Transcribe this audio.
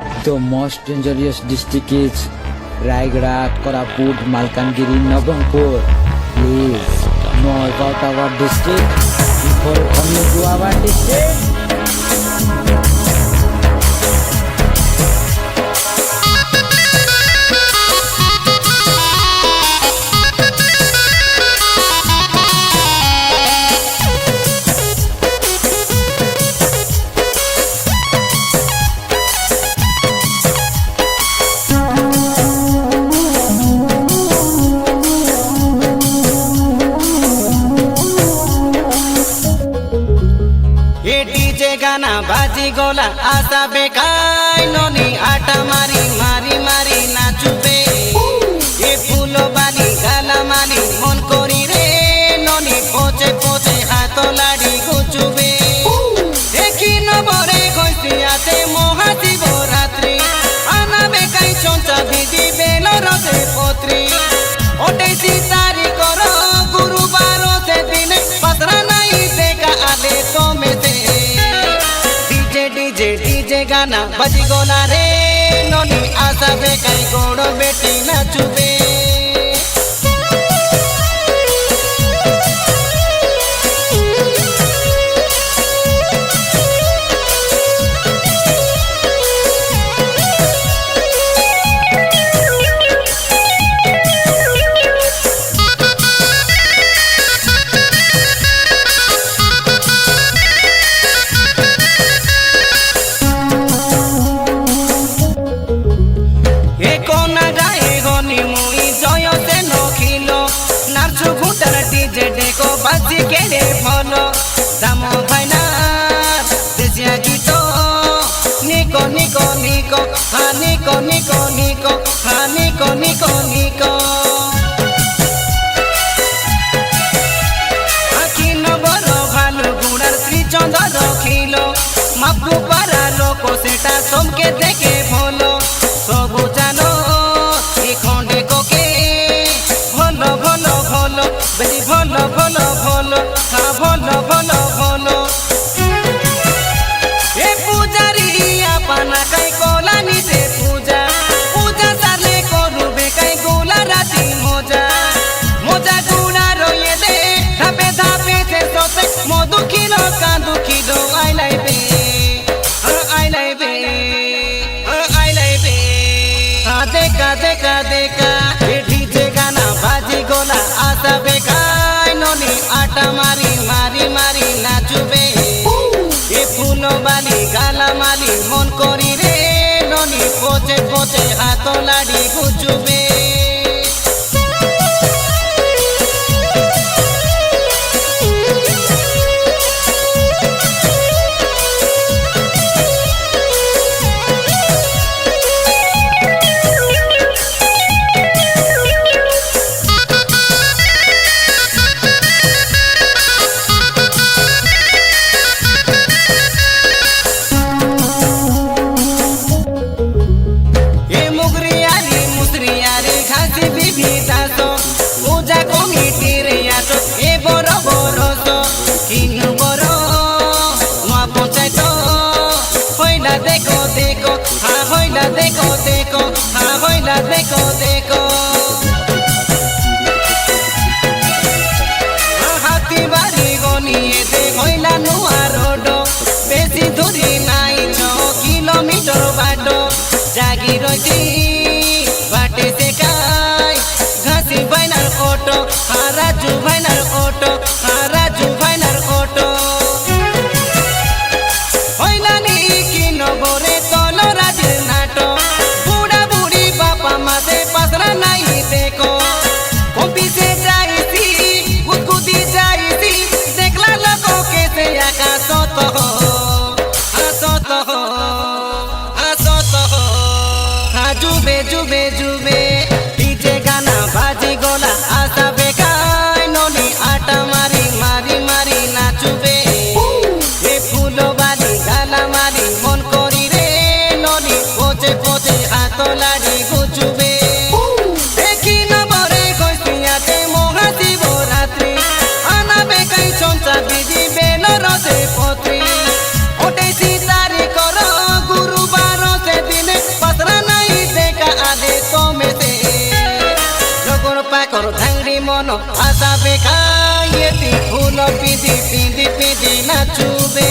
The most dangerous district is Raigad, Koraput, Malkangiri, Nabangpur. Please know about our district before coming to our district. गाना बाजी गोला आशा बेकाय नोनी आटा मारी मारी मारी नाचुबे ये फूलो बाली गाला माली मन करी रे नोनी पोचे पोचे हाथो लाड़ी गुचुबे देखी नबरे गइसियाते महाशिवरात्रि आना बेकाय चंचा बिदी बेलो रसे पोत्री ओटे सीतारी करो गुरुवार से दिन पसरा नहीं देखा आले तो में डीजे गाना बजी गोला रे नोनी आशा बेकाई गोड़ो बेटी नाचुबे बाजी केले भलो दाम भाइना देसिया गीतो निको निको निको हा निको निको निको हा निको निको निको आखिनो बरो भालु गुड़ार श्री चंद्र रखिलो मापु पारा लोक सेटा समके देखे भलो सबु जानो ए खंडे कोके भलो भलो भलो बेटी भलो भलो भलो हा भलो भलो भलो ए पूजारी अपना कई कोलानी से पूजा पूजा साले करूबे कई गोला राती मोजा मोजा गुना रोये दे धापे धापे से सोते मोदु किलो कांदु किलो आई लाइबे आई लाइबे आई लाइबे हा देखा देखा देखा ए डीजे गाना बाजी गोला आशा बेकाय नोनी आटा मारी मारी मारी नाचुबे ए फूलो बाली गाला माली मन करी रे नोनी पोचे पोचे हाथो लाड़ी गुचुबे देखो देखो हाँ होइला देखो देखो हाथी बारी गनिए दे होइला नुआ रोडो बेसी दूरी नाई 6 किलोमीटर बाटो जागी रही बाटे से काय घासी भाइनार ऑटो हाँ राजू भाइनार ऑटो हाँ राजू भाइनार ऑटो होइला नी किनो बोरे तोलो राजे नाटो बुढ़ा बुढ़ी बापा माते पसरा नहीं देखो कॉपी से जाई थी गुदगुदी जाई थी देखला लोगों के से आकाश तो हो आसो तो हो आसो तो हो हाँ जुबे जुबे जुबे डीजे गाना बाजी गोला आशा बेकाय नोनी आटा मारी मारी मारी नाचुबे ए फूलो बाली गाला मारी मन करी रे नोनी पोचे पोचे हाथो लाड़ी गुचुबे देखी नबरे गइसियाते महाशिवरात्रि आना बेकाई चंचा बिदी बेलो रसे पोत्री ओटे सीतारी करो गुरुवार से दिन মন আশা বেখাইতি ফুল পিঁধি পিঁধি পিঁধি নাচুবে